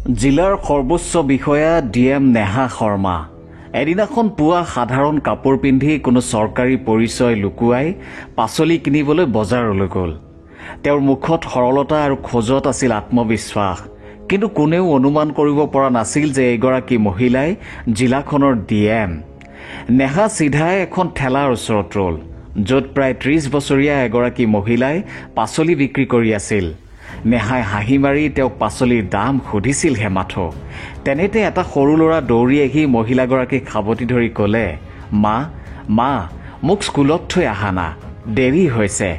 জিলাৰ সৰ্বোচ্চ বিষয়া DM নেহা শৰ্মা এদিনাখন পুৱা সাধাৰণ কাপোৰ পিন্ধি কোনো চৰকাৰী পৰিচয় লুকুৱাই পাচলি কিনিবলৈ বজাৰলৈ গ'ল। তেওঁৰ মুখত সৰলতা আৰু খোজত আছিল আত্মবিশ্বাস, কিন্তু কোনেও অনুমান কৰিব পৰা নাছিল যে এগৰাকী মহিলাই জিলাখনৰ DM। নেহা চিধাই এখন ঠেলাৰ ওচৰত ৰ'ল, য'ত প্ৰায় 30 বছৰীয়া এগৰাকী মহিলাই পাচলি বিক্ৰী কৰি আছিল। নেহাই হাঁহি মাৰি তেওঁক পাচলিৰ দাম সুধিছিলহে মাথো। তেনেতে এটা সৰু ল'ৰা দৌৰি আহি মহিলাগৰাকীক সাৱটি ধৰি ক'লে, মা মোক স্কুলত থৈ আহা না, দেৰি হৈছে,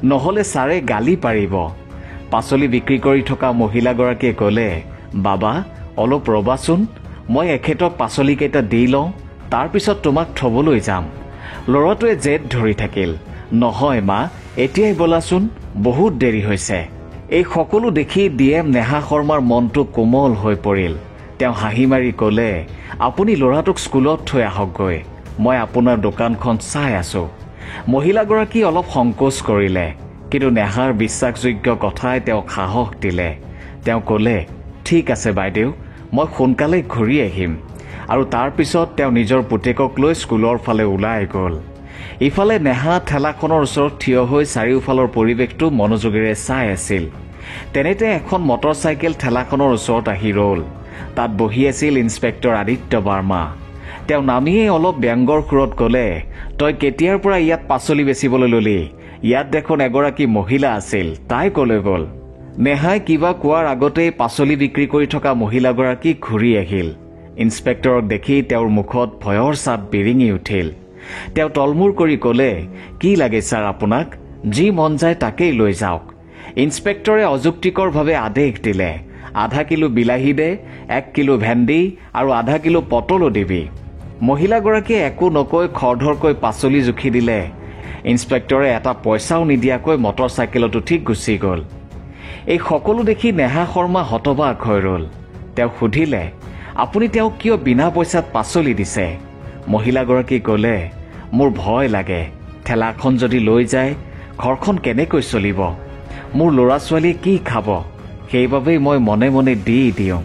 নহ'লে ছাৰে গালি পাৰিব। পাচলি বিক্ৰী কৰি থকা মহিলাগৰাকীয়ে ক'লে, বাবা অলপ ৰ'বাচোন, মই এখেতক পাচলিকেইটা দি লওঁ, তাৰপিছত তোমাক থ'বলৈ যাম। ল'ৰাটোৱে জেদ ধৰি থাকিল, নহয় মা, এতিয়াই ব'লাচোন, বহুত দেৰি হৈছে। এই সকলো দেখি DM নেহা শৰ্মাৰ মনটো কোমল হৈ পৰিল। তেওঁ হাঁহি মাৰি ক'লে, আপুনি ল'ৰাটোক স্কুলত থৈ আহকগৈ, মই আপোনাৰ দোকানখন চাই আছোঁ। মহিলাগৰাকী অলপ সংকোচ কৰিলে, কিন্তু নেহাৰ বিশ্বাসযোগ্য কথাই তেওঁক সাহস দিলে। তেওঁ ক'লে, ঠিক আছে বাইদেউ, মই সোনকালে ঘূৰি আহিম। আৰু তাৰ পিছত তেওঁ নিজৰ পুতেকক লৈ স্কুলৰ ফালে ওলাই গ'ল। ইফালে নেহা ঠেলাখনৰ ওচৰত থিয় হৈ চাৰিওফালৰ পৰিৱেশটো মনোযোগেৰে চাই আছিল। তেনেতে এখন মটৰচাইকেল ঠেলাখনৰ ওচৰত আহি ৰ'ল। তাত বহি আছিল ইন্সপেক্টৰ আদিত্য বাৰ্মা। তেওঁ নামিয়েই অলপ ব্যংগৰ সুৰত ক'লে, তই কেতিয়াৰ পৰা ইয়াত পাচলি বেচিবলৈ ললি? ইয়াত দেখোন এগৰাকী মহিলা আছিল, তাই ক'লৈ গ'ল? নেহাই কিবা কোৱাৰ আগতেই পাচলি বিক্ৰী কৰি থকা মহিলাগৰাকী ঘূৰি আহিল। ইন্সপেক্টৰক দেখি তেওঁৰ মুখত ভয়ৰ ছাপ বিৰিঙি উঠিল। তেওঁ তলমূৰ কৰি ক'লে, কি লাগে ছাৰ আপোনাক? যি মন যায় তাকেই লৈ যাওক। ইন্সপেক্টৰে অযুক্তিকৰভাৱে আদেশ দিলে, আধা কিলো বিলাহী দে, 1 কিলো ভেন্দি আৰু আধা কিলো পটলো দিবি। মহিলাগৰাকীয়ে একো নকৈ খৰধৰকৈ পাচলি জুখি দিলে। ইন্সপেক্টৰে এটা পইচাও নিদিয়াকৈ মটৰচাইকেলত উঠি গুচি গ'ল। এই সকলো দেখি নেহা শৰ্মা হতবাক হৈ ৰ'ল। তেওঁ সুধিলে, আপুনি তেওঁক কিয় বিনা পইচাত পাচলি দিছে? মহিলাগৰাকী ক'লে, মোৰ ভয় লাগে, ঠেলাখন যদি লৈ যায় ঘৰখন কেনেকৈ চলিব? মোৰ ল'ৰা ছোৱালীয়ে কি খাব? সেইবাবেই মই মনে মনে দি দিওঁ।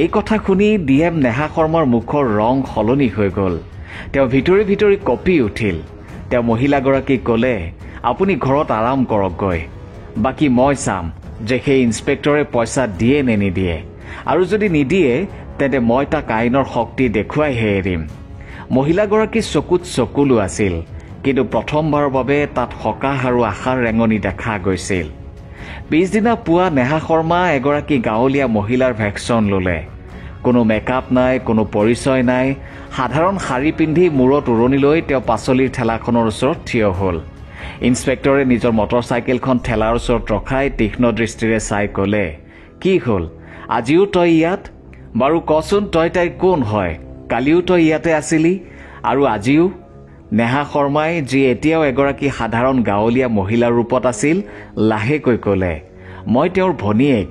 এই কথা শুনি DM নেহা শৰ্মাৰ মুখৰ ৰং সলনি হৈ গ'ল। তেওঁ ভিতৰি ভিতৰি কঁপি উঠিল। তেওঁ মহিলাগৰাকীক ক'লে, আপুনি ঘৰত আৰাম কৰকগৈ, বাকী মই চাম যে সেই ইন্সপেক্টৰে পইচা দিয়ে নে নিদিয়ে, আৰু যদি নিদিয়ে তেন্তে মই তাক আইনৰ শক্তি দেখুৱাইহে এৰিম। মহিলাগৰাকী চকুত চকুলো আছিল, কিন্তু প্ৰথমবাৰৰ বাবে তাত সকাহ আৰু আশাৰ ৰেঙনি দেখা গৈছিল। পিছদিনা পুৱা নেহা শৰ্মা এগৰাকী গাঁৱলীয়া মহিলাৰ ভেকচন ল'লে। কোনো মেকআপ নাই, কোনো পৰিচয় নাই, সাধাৰণ শাৰী পিন্ধি মূৰত উৰণি লৈ তেওঁ পাচলিৰ ঠেলাখনৰ ওচৰত থিয় হ'ল। ইন্সপেক্টৰে নিজৰ মটৰচাইকেলখন ঠেলাৰ ওচৰত ৰখাই তীক্ষ্ণ দৃষ্টিৰে চাই ক'লে, কি হ'ল, আজিও তই ইয়াত? বাৰু কচোন, তই তাইৰ কোন হয়? কালিও তই ইয়াতে আছিলি আৰু আজিও? নেহা শৰ্মাই, যি এতিয়াও এগৰাকী সাধাৰণ গাঁৱলীয়া মহিলাৰ ৰূপত আছিল, লাহেকৈ ক'লে, মই তেওঁৰ ভনীয়েক,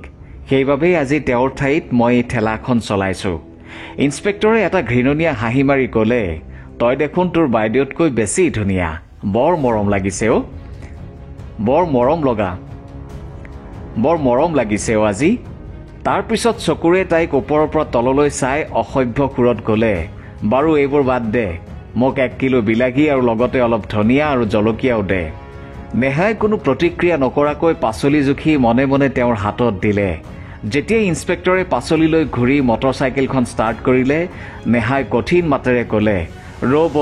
সেইবাবেই আজি তেওঁৰ ঠাইত মই এই ঠেলাখন চলাইছোঁ। ইন্সপেক্টৰে এটা ঘৃণনীয়া হাঁহি মাৰি ক'লে, তই দেখোন তোৰ বাইদেউতকৈ বেছি ধুনীয়া, বৰ মৰম লাগিছে অ', বৰ মৰম লাগিছে অ' আজি। তাৰ পিছত চকুৰে তাইক ওপৰৰ পৰা তললৈ চাই অসভ্য সুৰত ক'লে, বাৰু এইবোৰ বাদ দে, মোক 1 কিলো বিলাহী আৰু লগতে অলপ ধনিয়া আৰু জলকীয়াও দে। নেহাই কোনো প্ৰতিক্ৰিয়া নকৰাকৈ পাচলি জুখি মনে মনে তেওঁৰ হাতত দিলে। যেতিয়াই ইন্সপেক্টৰে পাচলিলৈ ঘূৰি মটৰচাইকেলখন ষ্টাৰ্ট কৰিলে, নেহাই কঠিন মাতেৰে ক'লে, ৰ'ব,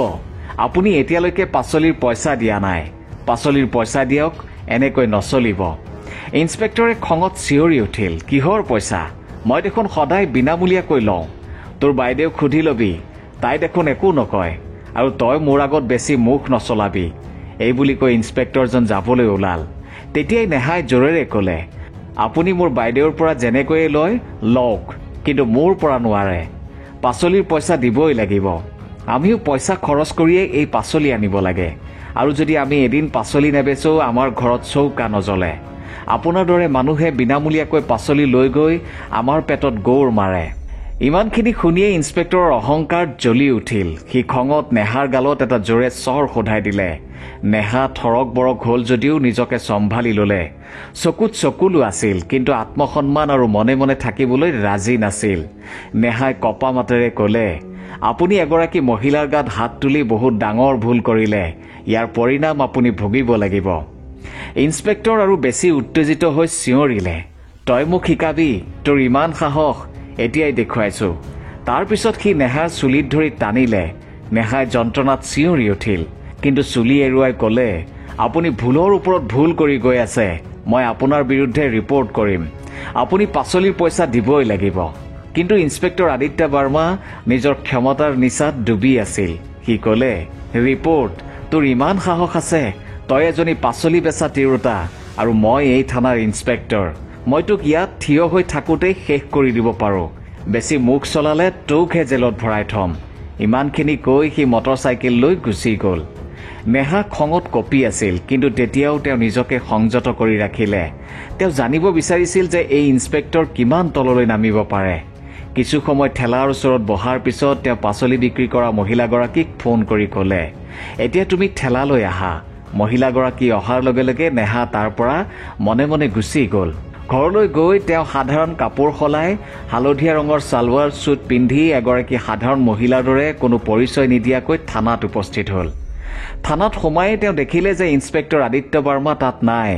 আপুনি এতিয়ালৈকে পাচলিৰ পইচা দিয়া নাই, পাচলিৰ পইচা দিয়ক, এনেকৈ নচলিব। ইন্সপেক্টৰে খঙত চিঞৰি উঠিল, কিহৰ পইচা? মই দেখোন সদায় বিনামূলীয়াকৈ লওঁ। তোৰ বাইদেউক সুধি ল'বি, তাই দেখোন একো নকয়, আৰু তই মোৰ আগত বেছি মুখ নচলাবি। এই বুলি কৈ ইন্সপেক্টৰজন যাবলৈ ওলাল। তেতিয়াই নেহাই জোৰেৰে ক'লে, আপুনি মোৰ বাইদেউৰ পৰা যেনেকৈয়ে লয় লওক, কিন্তু মোৰ পৰা নোৱাৰে। পাচলিৰ পইচা দিবই লাগিব। আমিও পইচা খৰচ কৰিয়েই এই পাচলি আনিব লাগে, আৰু যদি আমি এদিন পাচলি নেবেচো আমাৰ ঘৰত চৌকা নজ্বলে। আপোনাৰ দৰে মানুহে বিনামূলীয়াকৈ পাচলি লৈ গৈ আমাৰ পেটত গৌৰ মাৰে। ইমানখিনি শুনিয়ে ইন্সপেক্টৰৰ অহংকাৰ জ্বলি উঠিল। সি খঙত নেহাৰ গালত এটা জোৰে চৰ সোধাই দিলে। নেহা থৰক বৰক হ'ল যদিও নিজকে চম্ভালি ললে। চকুত চকুলো আছিল, কিন্তু আত্মসন্মান আৰু মনে মনে থাকিবলৈ ৰাজি নাছিল। নেহাই কপা মাতেৰে কলে, আপুনি এগৰাকী মহিলাৰ গাত হাত তুলি বহুত ডাঙৰ ভুল কৰিলে। ইয়াৰ পৰিণাম আপুনি ভুগিব লাগিব। ইন্সপেক্টৰ আৰু বেছি উত্তেজিত হৈ চিঞৰিলে, তই মোক শিকাবি? তোৰ ইমান সাহস? এতিয়াই দেখুৱাইছো। তাৰ পিছত সি নেহাৰ চুলিত ধৰি টানিলে। নেহাই যন্ত্ৰণাত চিঞৰি উঠিল, কিন্তু চুলি এৰুৱাই কলে, আপুনি ভুলৰ ওপৰত ভুল কৰি গৈ আছে। মই আপোনাৰ বিৰুদ্ধে ৰিপৰ্ট কৰিম। আপুনি পাচলিৰ পইচা দিবই লাগিব। কিন্তু ইন্সপেক্টৰ আদিত্য বাৰ্মা নিজৰ ক্ষমতাৰ নিচাত ডুবি আছিল। সি কলে, ৰিপৰ্ট? তোৰ ইমান সাহস আছে? তই এজনী পাচলি বেচা তিৰোতা আৰু মই এই থানাৰ ইন্সপেক্টৰ। মই তোক ইয়াত থিয় হৈ থাকোঁতেই শেষ কৰি দিব পাৰোঁ। বেছি মুখ চলালে তোকহে জেলত ভৰাই থম। ইমানখিনি কৈ সি মটৰচাইকেল লৈ গুচি গ'ল। নেহা খঙত কঁপি আছিল, কিন্তু তেতিয়াও তেওঁ নিজকে সংযত কৰি ৰাখিলে। তেওঁ জানিব বিচাৰিছিল যে এই ইন্সপেক্টৰ কিমান তললৈ নামিব পাৰে। কিছু সময় ঠেলাৰ ওচৰত বহাৰ পিছত তেওঁ পাচলি বিক্ৰী কৰা মহিলাগৰাকীক ফোন কৰি ক'লে, এতিয়া তুমি ঠেলালৈ আহা। মহিলাগৰাকী অহাৰ লগে লগে নেহা তাৰ পৰা মনে মনে গুচি গ'ল। ঘৰলৈ গৈ তেওঁ সাধাৰণ কাপোৰ সলাই হালধীয়া ৰঙৰ ছালৱাৰ ছুট পিন্ধি এগৰাকী সাধাৰণ মহিলাৰ দৰে কোনো পৰিচয় নিদিয়াকৈ থানাত উপস্থিত হ'ল। থানাত সোমাই তেওঁ দেখিলে যে ইন্সপেক্টৰ আদিত্য বাৰ্মা তাত নাই।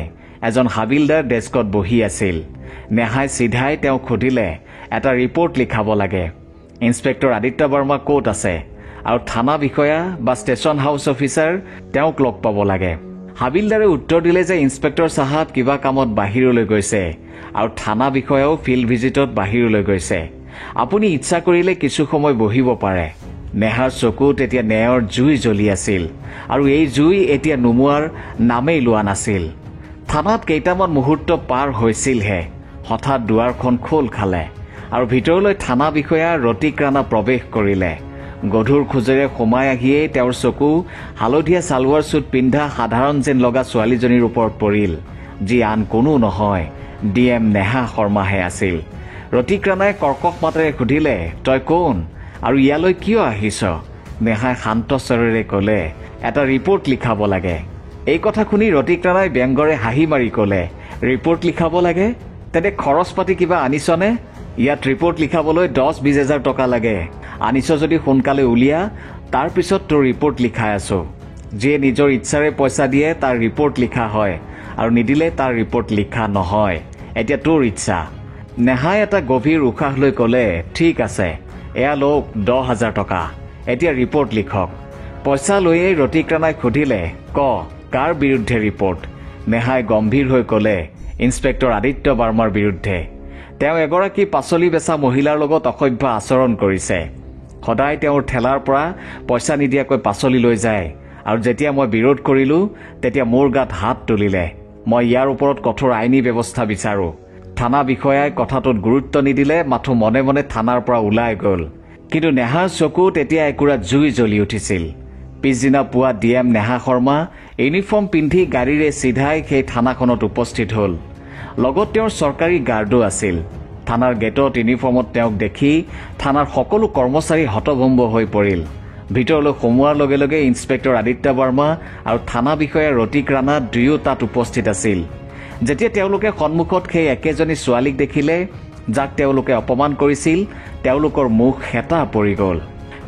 এজন হাবিলদাৰ ডেস্কত বহি আছিল। নেহাই চিধাই তেওঁক সুধিলে, এটা ৰিপৰ্ট লিখাব লাগে। ইন্সপেক্টৰ আদিত্য বাৰ্মা ক'ত আছে? আৰু থানা বিষয়া বা ষ্টেচন হাউচ অফিচাৰ তেওঁক লগ পাব লাগে। হাবিলদাৰে উত্তৰ দিলে যে ইন্সপেক্টৰ চাহাব কিবা কামত বাহিৰলৈ গৈছে আৰু থানা বিষয়াও ফিল্ড ভিজিটত বাহিৰলৈ গৈছে। আপুনি ইচ্ছা কৰিলে কিছু সময় বহিব পাৰে। নেহাৰ চকুত এতিয়া ন্যায়ৰ জুই জ্বলি আছিল, আৰু এই জুই এতিয়া নুমুৱাৰ নামেই লোৱা নাছিল। থানাত কেইটামান মুহূৰ্ত পাৰ হৈছিলহে। হঠাৎ দুৱাৰখন খোল খালে আৰু ভিতৰলৈ থানা বিষয়া ৰতিক ৰাণা প্ৰৱেশ কৰিলে। গধুৰ খোজেৰে সোমাই আহিয়েই তেওঁৰ চকু হালধীয়া ছালৱাৰ ছুট পিন্ধা সাধাৰণ যেন লগা ছোৱালীজনীৰ ওপৰত পৰিল, যি আন কোনো নহয়, DM নেহা শৰ্মাহে আছিল। ৰতিক ৰাণাই কৰ্কশ মাতেৰে সুধিলে, তই কোন আৰু ইয়ালৈ কিয় আহিছ? নেহাই শান্ত স্বৰেৰে ক'লে, এটা ৰিপৰ্ট লিখাব লাগে। এই কথা শুনি ৰতিক ৰাণাই ব্যংগৰে হাঁহি মাৰি ক'লে, ৰিপৰ্ট লিখাব লাগে? তেনে খৰচ পাতি কিবা আনিছনে? ইয়াত ৰিপৰ্ট লিখাবলৈ 10-20 হাজাৰ টকা লাগে। আনিছ যদি সোনকালে উলিয়া, তাৰ পিছত তোৰ ৰিপৰ্ট লিখাই আছো। যিয়ে নিজৰ ইচ্ছাৰে পইচা দিয়ে তাৰ ৰিপৰ্ট লিখা হয়, আৰু নিদিলে তাৰ ৰিপৰ্ট লিখা নহয়। এতিয়া তোৰ ইচ্ছা। নেহাই এটা গভীৰ উশাহ লৈ ক'লে, ঠিক আছে, এয়া লওক 10 হাজাৰ টকা। এতিয়া ৰিপৰ্ট লিখক। পইচা লৈয়েই ৰতিক ৰাণাই সুধিলে, কাৰ বিৰুদ্ধে ৰিপৰ্ট? নেহাই গম্ভীৰ হৈ ক'লে, ইন্সপেক্টৰ আদিত্য বাৰ্মাৰ বিৰুদ্ধে। তেওঁ এগৰাকী পাচলি বেচা মহিলাৰ লগত অসভ্য আচৰণ কৰিছে। সদায় তেওঁৰ ঠেলাৰ পৰা পইচা নিদিয়াকৈ পাচলি লৈ যায়, আৰু যেতিয়া মই বিৰোধ কৰিলোঁ তেতিয়া মোৰ গাত হাত তুলিলে। মই ইয়াৰ ওপৰত কঠোৰ আইনী ব্যৱস্থা বিচাৰোঁ। থানা বিষয়াই কথাটোত গুৰুত্ব নিদিলে, মাথো মনে মনে থানাৰ পৰা ওলাই গ'ল। কিন্তু নেহাৰ চকুত এতিয়া একুৰা জুই জ্বলি উঠিছিল। পিছদিনা পুৱা DM নেহা শৰ্মা ইউনিফৰ্ম পিন্ধি গাড়ীৰে চিধাই সেই থানাখনত উপস্থিত হ'ল। লগত তেওঁৰ চৰকাৰী গাৰ্ডো আছিল। থানাৰ গেটত ইউনিফৰ্মত তেওঁক দেখি থানাৰ সকলো কৰ্মচাৰী হতভম্ব হৈ পৰিল। ভিতৰলৈ সোমোৱাৰ লগে লগে ইন্সপেক্টৰ আদিত্য বাৰ্মা আৰু থানা বিষয়া ৰতিক ৰাণা দুয়ো তাত উপস্থিত আছিল। যেতিয়া তেওঁলোকে সন্মুখত সেই একেজনী ছোৱালীক দেখিলে, যাক তেওঁলোকে অপমান কৰিছিল, তেওঁলোকৰ মুখ হেতা পৰি গ'ল।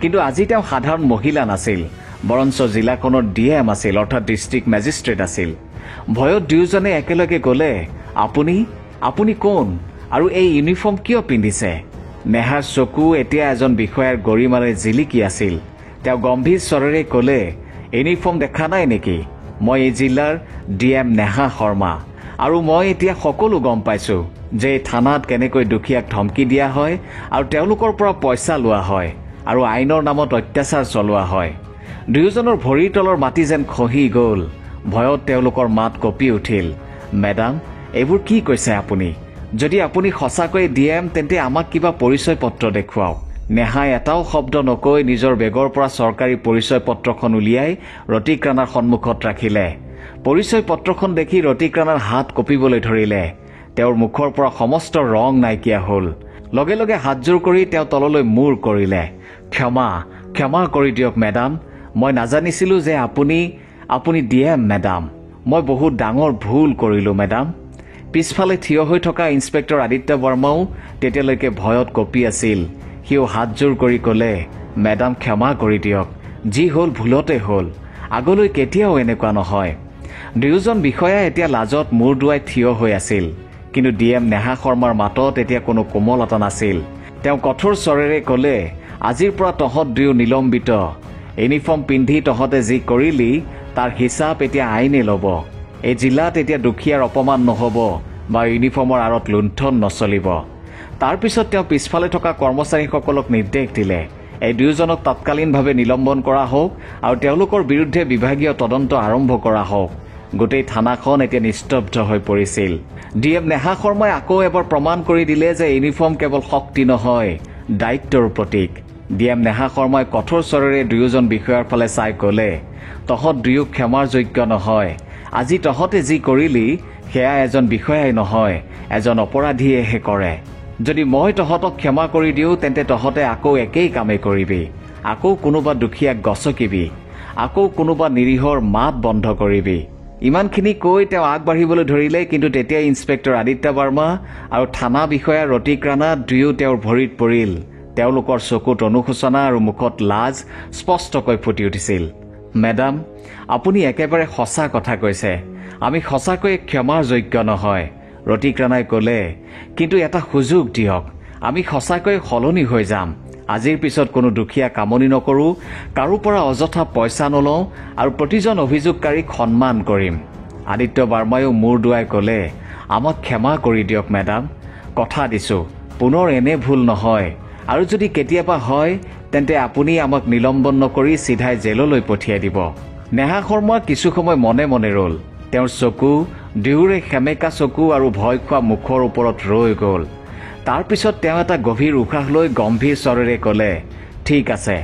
কিন্তু আজি তেওঁ সাধাৰণ মহিলা নাছিল, বৰঞ্চ জিলাখনৰ DM আছিল, অৰ্থাৎ ডিষ্ট্ৰিক্ট মেজিষ্ট্ৰেট আছিল। ভয়ত দুয়োজনে একেলগে ক'লে, আপুনি কোন আৰু এই ইউনিফৰ্ম কিয় পিন্ধিছে? নেহাৰ চকু এতিয়া এজন বিষয়াৰ গৰিমাৰে জিলিকি আছিল। তেওঁ গম্ভীৰ স্বৰেৰে ক'লে, ইউনিফৰ্ম দেখা নাই নেকি? মই এই জিলাৰ DM নেহা শৰ্মা, আৰু মই এতিয়া সকলো গম পাইছোঁ যে থানাত কেনেকৈ দুখীয়াক ধমকি দিয়া হয় আৰু তেওঁলোকৰ পৰা পইচা লোৱা হয় আৰু আইনৰ নামত অত্যাচাৰ চলোৱা হয়। দুয়োজনৰ ভৰিৰ তলৰ মাটি যেন খহি গ'ল। ভয়ত তেওঁলোকৰ মাত কঁপি উঠিল। মেডাম, এইবোৰ কি কৈছে আপুনি? যদি আপুনি সঁচাকৈ DM তেন্তে আমাক কিবা পৰিচয় পত্ৰ দেখুৱাওক। নেহাই এটাও শব্দ নকৈ নিজৰ বেগৰ পৰা চৰকাৰী পৰিচয় পত্ৰখন উলিয়াই ৰতিক ৰাণাৰ সন্মুখত ৰাখিলে। পৰিচয় পত্ৰখন দেখি ৰতিক ৰাণাৰ হাত কঁপিবলৈ ধৰিলে। তেওঁৰ মুখৰ পৰা সমস্ত ৰং নাইকিয়া হ'ল। লগে লগে হাতজোৰ কৰি তেওঁ তললৈ মূৰ কৰিলে। ক্ষমা কৰি দিয়ক মেডাম, মই নাজানিছিলোঁ যে আপুনি ডিএম মেডাম। মই বহুত ডাঙৰ ভুল কৰিলোঁ মেডাম। পিছফালে থিয় হৈ থকা ইন্সপেক্টৰ আদিত্য বৰ্মাও তেতিয়ালৈকে ভয়ত কঁপি আছিল। সিও হাতজোৰ কৰি ক'লে, মেডাম ক্ষমা কৰি দিয়ক, যি হ'ল ভুলতে হ'ল, আগলৈ কেতিয়াও এনেকুৱা নহয়। দুয়োজন বিষয়া এতিয়া লাজত মূৰ দুৱাই থিয় হৈ আছিল। কিন্তু ডিএম নেহা শৰ্মাৰ মাতত এতিয়া কোনো কোমলতা নাছিল। তেওঁ কঠোৰ স্বৰেৰে ক'লে, আজিৰ পৰা তহঁত দুয়ো নিলম্বিত। ইউনিফৰ্ম পিন্ধি তহঁতে যি কৰিলি তাৰ হিচাপ এতিয়া আইনে ল'ব। এই জিলাত এতিয়া দুখীয়াৰ অপমান নহ'ব বা ইউনিফৰ্মৰ আঁৰত লুণ্ঠন নচলিব। তাৰ পিছত তেওঁ পিছফালে থকা কৰ্মচাৰীসকলক নিৰ্দেশ দিলে, এই দুয়োজনক তৎকালীনভাৱে নিলম্বন কৰা হওক আৰু তেওঁলোকৰ বিৰুদ্ধে বিভাগীয় তদন্ত আৰম্ভ কৰা হওক। গোটেই থানাখন এতিয়া নিস্তব্ধ হৈ পৰিছিল। ডিএম নেহা শৰ্মাই আকৌ এবাৰ প্ৰমাণ কৰি দিলে যে ইউনিফৰ্ম কেৱল শক্তি নহয়, দায়িত্বৰ প্ৰতীক। ডিএম নেহা শৰ্মাই কঠোৰ স্বৰেৰে দুয়োজন বিষয়াৰ ফালে চাই ক'লে, তহঁত দুয়ো ক্ষমাৰ যোগ্য নহয়। আজি তহঁতে যি কৰিলি সেয়া এজন বিষয়াই নহয়, এজন অপৰাধীয়েহে কৰে। যদি মই তহঁতক ক্ষমা কৰি দিওঁ তেন্তে তহঁতে আকৌ একেই কামেই কৰিবি। আকৌ কোনোবা দুখীয়াক গছকিবি, আকৌ কোনোবা নিৰীহৰ মাত বন্ধ কৰিবি। ইমানখিনি কৈ তেওঁ আগবাঢ়িবলৈ ধৰিলে, কিন্তু তেতিয়া ইন্সপেক্টৰ আদিত্য বৰ্মা আৰু থানা বিষয়া ৰতিক ৰাণা দুয়ো তেওঁৰ ভৰিত পৰিল। তেওঁলোকৰ চকুত অনুশোচনা আৰু মুখত লাজ স্পষ্টকৈ ফুটি উঠিছিল। মেডাম, আপুনি একেবাৰে সঁচা কথা কৈছে, আমি সঁচাকৈয়ে ক্ষমাৰ যোগ্য নহয়। ৰতিক ৰাণাই ক'লে, কিন্তু এটা সুযোগ দিয়ক, আমি সঁচাকৈয়ে সলনি হৈ যাম। আজিৰ পিছত কোনো দুখীয়া কামনি নকৰোঁ, কাৰো পৰা অযথা পইচা নলওঁ আৰু প্ৰতিজন অভিযোগকাৰীক সন্মান কৰিম। আদিত্য বাৰ্মায়ো মূৰ দুৱাই ক'লে, আমাক ক্ষমা কৰি দিয়ক মেডাম, কথা দিছোঁ পুনৰ এনে ভুল নহয়, আৰু যদি কেতিয়াবা হয় তেন্তে আপুনি আমাক নিলম্বন নকৰি চিধাই জেললৈ পঠিয়াই দিব। নেহা শৰ্মা কিছু সময় মনে মনে ৰ'ল। তেওঁৰ চকু দুয়োৰে সেমেকা চকু আৰু ভয় খোৱা মুখৰ ওপৰত ৰৈ গ'ল। তাৰ পিছত তেওঁ এটা গভীৰ উশাহ লৈ গম্ভীৰ স্বৰেৰে ক'লে, ঠিক আছে,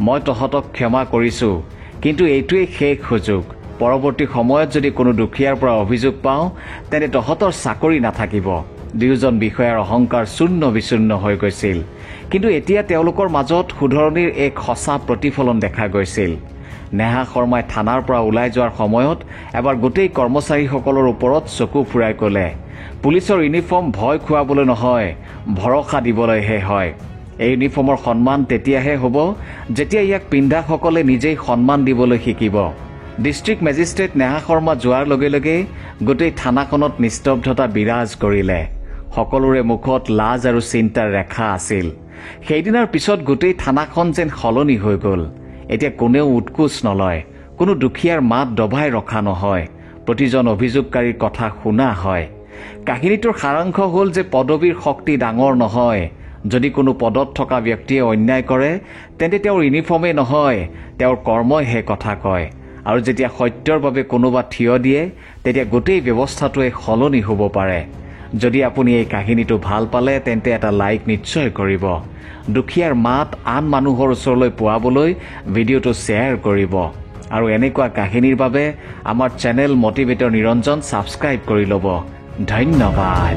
মই তহঁতক ক্ষমা কৰিছোঁ, কিন্তু এইটোৱেই শেষ সুযোগ। পৰৱৰ্তী সময়ত যদি কোনো দুখীয়াৰ পৰা অভিযোগ পাওঁ তেন্তে তহঁতৰ চাকৰি নাথাকিব। দুয়োজন বিষয়াৰ অহংকাৰ চূৰ্ণ বিচূৰ্ণ হৈ গৈছিল, কিন্তু এতিয়া তেওঁলোকৰ মাজত শুধৰণিৰ এক সঁচা প্ৰতিফলন দেখা গৈছিল। নেহা শৰ্মাই থানাৰ পৰা ওলাই যোৱাৰ সময়ত এবাৰ গোটেই কৰ্মচাৰীসকলৰ ওপৰত চকু ফুৰাই ক'লে, পুলিচৰ ইউনিফৰ্ম ভয় খুৱাবলৈ নহয়, ভৰসা দিবলৈহে হয়। এই ইউনিফৰ্মৰ সন্মান তেতিয়াহে হ'ব যেতিয়া ইয়াক পিন্ধাসকলে নিজেই সন্মান দিবলৈ শিকিব। ডিষ্ট্ৰিক্ট মেজিষ্ট্ৰেট নেহা শৰ্মা যোৱাৰ লগে লগে গোটেই থানাখনত নিস্তব্ধতা বিৰাজ কৰিলে। সকলোৰে মুখত লাজ আৰু চিন্তাৰ ৰেখা আছিল। সেইদিনাৰ পিছত গোটেই থানাখন যেন সলনি হৈ গ'ল। এতিয়া কোনেও উৎকোচ নলয়, কোনো দুখীয়াৰ মাত দবাই ৰখা নহয়, প্ৰতিজন অভিযোগকাৰীৰ কথা শুনা হয়। কাহিনীটোৰ সাৰাংশ হ'ল যে পদবীৰ শক্তি ডাঙৰ নহয়। যদি কোনো পদত থকা ব্যক্তিয়ে অন্যায় কৰে তেন্তে তেওঁৰ ইউনিফৰ্মেই নহয়, তেওঁৰ কৰ্মইহে কথা কয়। আৰু যেতিয়া সত্যৰ বাবে কোনোবা থিয় দিয়ে তেতিয়া গোটেই ব্যৱস্থাটোৱে সলনি হ'ব পাৰে। যদি আপুনি এই কাহিনীটো ভাল পালে তেন্তে এটা লাইক নিশ্চয় কৰিব। দুখীয়াৰ মাত আন মানুহৰ ওচৰলৈ পোৱাবলৈ ভিডিঅ'টো শ্বেয়াৰ কৰিব। আৰু এনেকুৱা কাহিনীৰ বাবে আমাৰ চেনেল মটিভেটৰ নিৰঞ্জন ছাবস্ক্ৰাইব কৰি ল'ব। ধন্যবাদ।